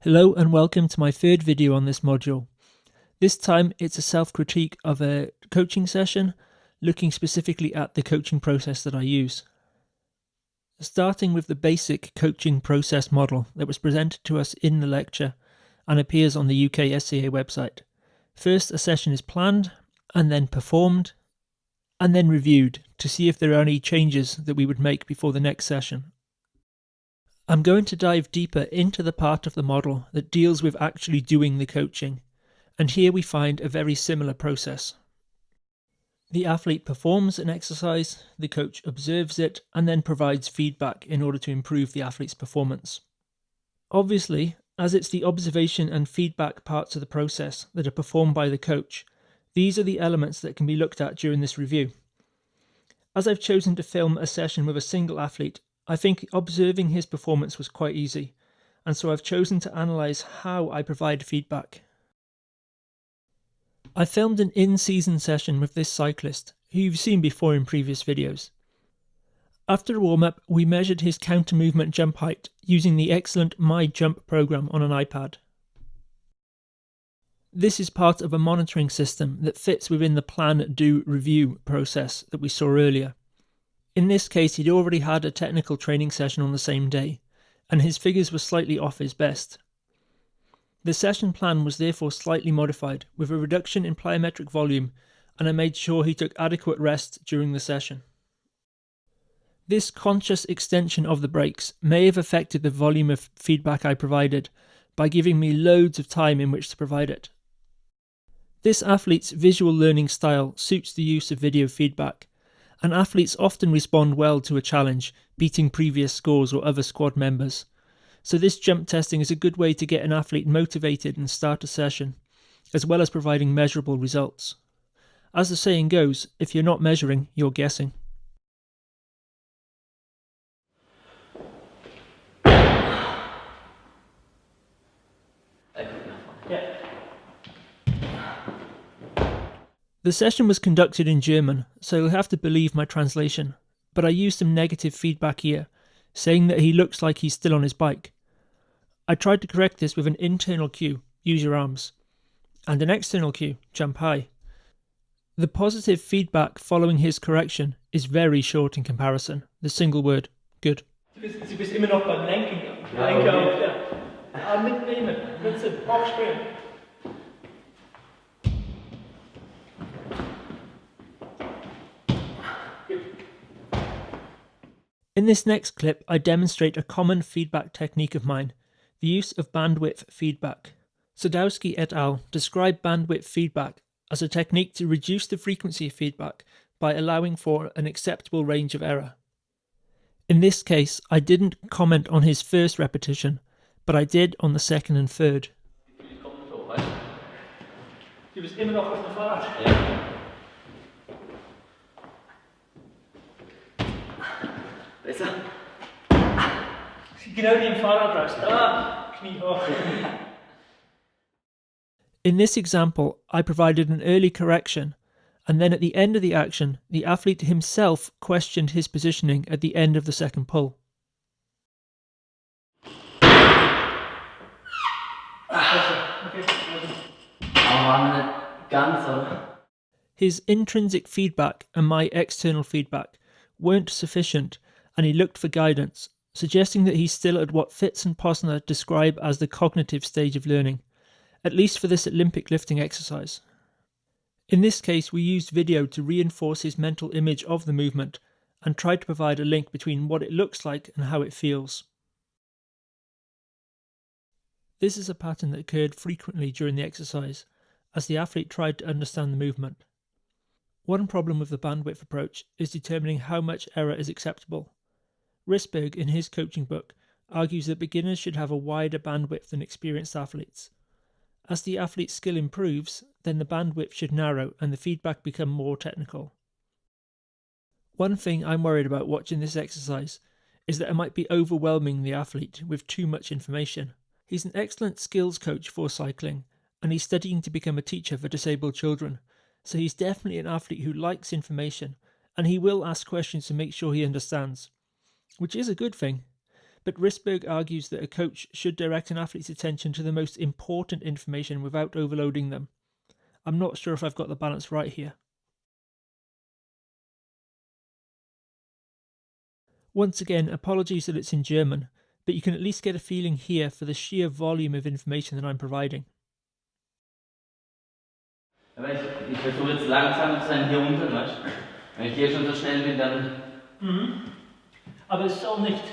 Hello and welcome to my third video on this module. This time it's a self-critique of a coaching session, looking specifically at the coaching process that I use. Starting with the basic coaching process model that was presented to us in the lecture and appears on the UK SCA website. First, a session is planned and then performed and then reviewed to see if there are any changes that we would make before the next session. I'm going to dive deeper into the part of the model that deals with actually doing the coaching, and here we find a very similar process. The athlete performs an exercise, the coach observes it, and then provides feedback in order to improve the athlete's performance. Obviously, as it's the observation and feedback parts of the process that are performed by the coach, these are the elements that can be looked at during this review. As I've chosen to film a session with a single athlete, I think observing his performance was quite easy, and so I've chosen to analyse how I provide feedback. I filmed an in-season session with this cyclist, who you've seen before in previous videos. After a warm-up, we measured his counter-movement jump height using the excellent MyJump program on an iPad. This is part of a monitoring system that fits within the plan, do, review process that we saw earlier. In this case, he'd already had a technical training session on the same day, and his figures were slightly off his best. The session plan was therefore slightly modified, with a reduction in plyometric volume, and I made sure he took adequate rest during the session. This conscious extension of the breaks may have affected the volume of feedback I provided by giving me loads of time in which to provide it. This athlete's visual learning style suits the use of video feedback, and athletes often respond well to a challenge, beating previous scores or other squad members. So this jump testing is a good way to get an athlete motivated and start a session, as well as providing measurable results. As the saying goes, if you're not measuring, you're guessing. The session was conducted in German, so you'll have to believe my translation, but I used some negative feedback here, saying that he looks like he's still on his bike. I tried to correct this with an internal cue, use your arms, and an external cue, jump high. The positive feedback following his correction is very short in comparison, the single word, good. Sie bist immer noch beim Lenken. Lenker auf, ja. Mitnehmen, Blitze, aufspringen. In this next clip, I demonstrate a common feedback technique of mine, the use of bandwidth feedback. Sadowski et al. Describe bandwidth feedback as a technique to reduce the frequency of feedback by allowing for an acceptable range of error. In this case, I didn't comment on his first repetition, but I did on the second and third. Du bist immer noch auf dem Fahrrad. Ja. Besser. Genau wie im Fahrrad raus. Knie hoch. In this example, I provided an early correction, and then at the end of the action, the athlete himself questioned his positioning at the end of the second pull. His intrinsic feedback and my external feedback weren't sufficient, and he looked for guidance, suggesting that he's still at what Fitz and Posner describe as the cognitive stage of learning, at least for this Olympic lifting exercise. In this case, we used video to reinforce his mental image of the movement and tried to provide a link between what it looks like and how it feels. This is a pattern that occurred frequently during the exercise, as the athlete tried to understand the movement. One problem with the bandwidth approach is determining how much error is acceptable. Risberg, in his coaching book, argues that beginners should have a wider bandwidth than experienced athletes. As the athlete's skill improves, then the bandwidth should narrow and the feedback become more technical. One thing I'm worried about watching this exercise is that I might be overwhelming the athlete with too much information. He's an excellent skills coach for cycling, and he's studying to become a teacher for disabled children, so he's definitely an athlete who likes information, and he will ask questions to make sure he understands, which is a good thing. But Rissberg argues that a coach should direct an athlete's attention to the most important information without overloading them. I'm not sure if I've got the balance right here. Once again, apologies that it's in German, but you can at least get a feeling here for the sheer volume of information that I'm providing. Aber ich versuche jetzt langsam zu sein hier unten, weißt du? Wenn ich hier schon so schnell bin, dann... Aber es soll nicht...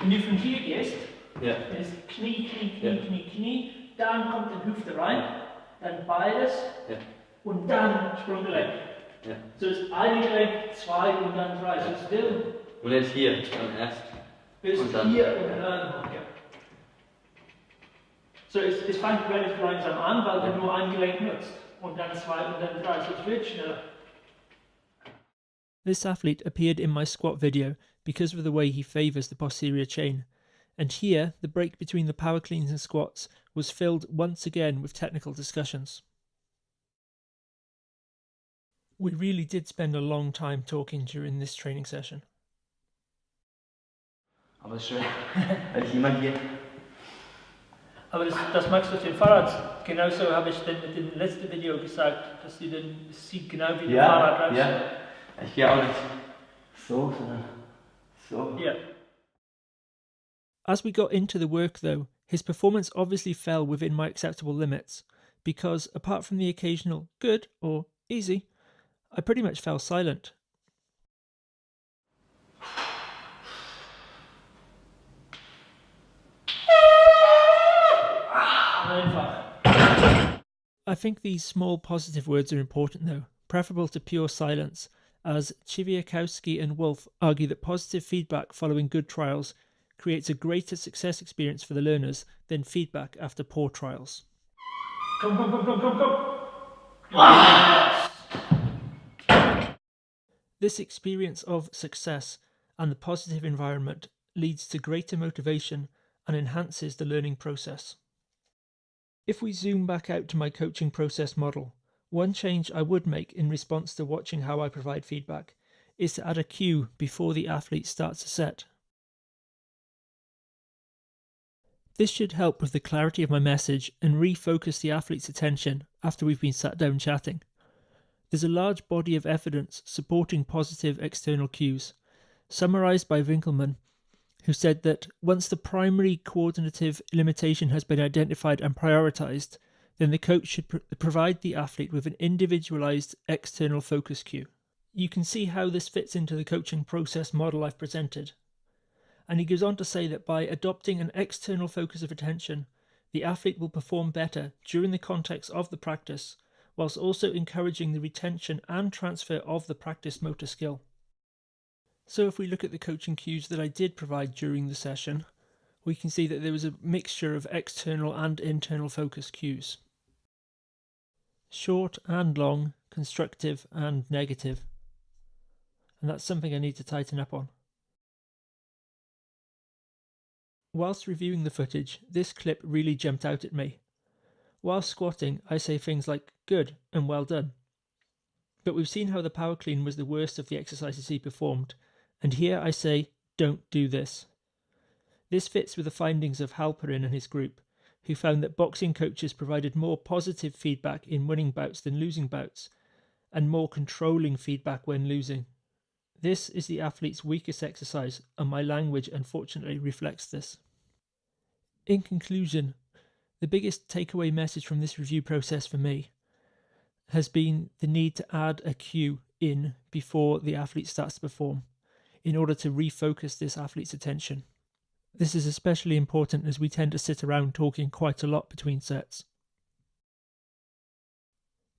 Wenn du von hier gehst, Ja. ist Knie, Knie, dann kommt die Hüfte rein, dann beides und dann Sprunggelenk. Ja. So ist ein Gelenk, 2 und dann 3. So es will Und jetzt hier, dann erst. bis und dann. hier und dann. Ja. So es fängt relativ langsam an, weil du nur ein Gelenk nutzt. Und dann 2 und dann 3. So es wird schneller. This athlete appeared in my squat video because of the way he favours the posterior chain, and here the break between the power cleans and squats was filled once again with technical discussions. We really did spend a long time talking during this training session. Aber schön, weil ich immer hier... Aber das machst du auf dem Fahrrad. Genauso habe ich dann mit dem letzten Video gesagt, dass du dann siehst genau wie der Fahrrad raus. Ja, ich gehe auch nicht so, sondern so. Yeah. As we got into the work though, his performance obviously fell within my acceptable limits, because apart from the occasional good or easy, I pretty much fell silent. I think these small positive words are important though, preferable to pure silence, as Chiviakowski and Wolf argue that positive feedback following good trials creates a greater success experience for the learners than feedback after poor trials. Come. This experience of success and the positive environment leads to greater motivation and enhances the learning process. If we zoom back out to my coaching process model, one change I would make in response to watching how I provide feedback is to add a cue before the athlete starts a set. This should help with the clarity of my message and refocus the athlete's attention after we've been sat down chatting. There's a large body of evidence supporting positive external cues, summarised by Winkelmann, who said that once the primary coordinative limitation has been identified and prioritised, then the coach should provide the athlete with an individualised external focus cue. You can see how this fits into the coaching process model I've presented. And he goes on to say that by adopting an external focus of attention, the athlete will perform better during the context of the practice, whilst also encouraging the retention and transfer of the practiced motor skill. So if we look at the coaching cues that I did provide during the session, we can see that there was a mixture of external and internal focus cues. Short and long, constructive and negative. And that's something I need to tighten up on. Whilst reviewing the footage, this clip really jumped out at me. While squatting, I say things like good and well done. But we've seen how the power clean was the worst of the exercises he performed, and here I say, don't do this. This fits with the findings of Halperin and his group, who found that boxing coaches provided more positive feedback in winning bouts than losing bouts, and more controlling feedback when losing. This is the athlete's weakest exercise, and my language unfortunately reflects this. In conclusion, the biggest takeaway message from this review process for me has been the need to add a cue in before the athlete starts to perform, in order to refocus this athlete's attention. This is especially important as we tend to sit around talking quite a lot between sets.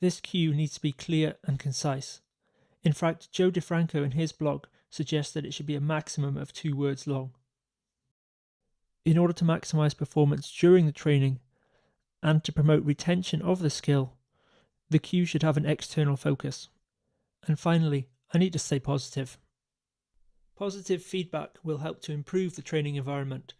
This cue needs to be clear and concise. In fact, Joe DeFranco in his blog suggests that it should be a maximum of 2 words long. In order to maximise performance during the training and to promote retention of the skill, the cue should have an external focus. And finally, I need to stay positive. Positive feedback will help to improve the training environment,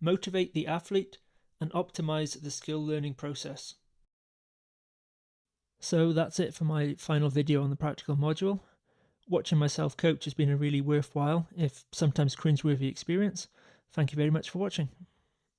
motivate the athlete, and optimise the skill learning process. So that's it for my final video on the practical module. Watching myself coach has been a really worthwhile, if sometimes cringeworthy experience. Thank you very much for watching.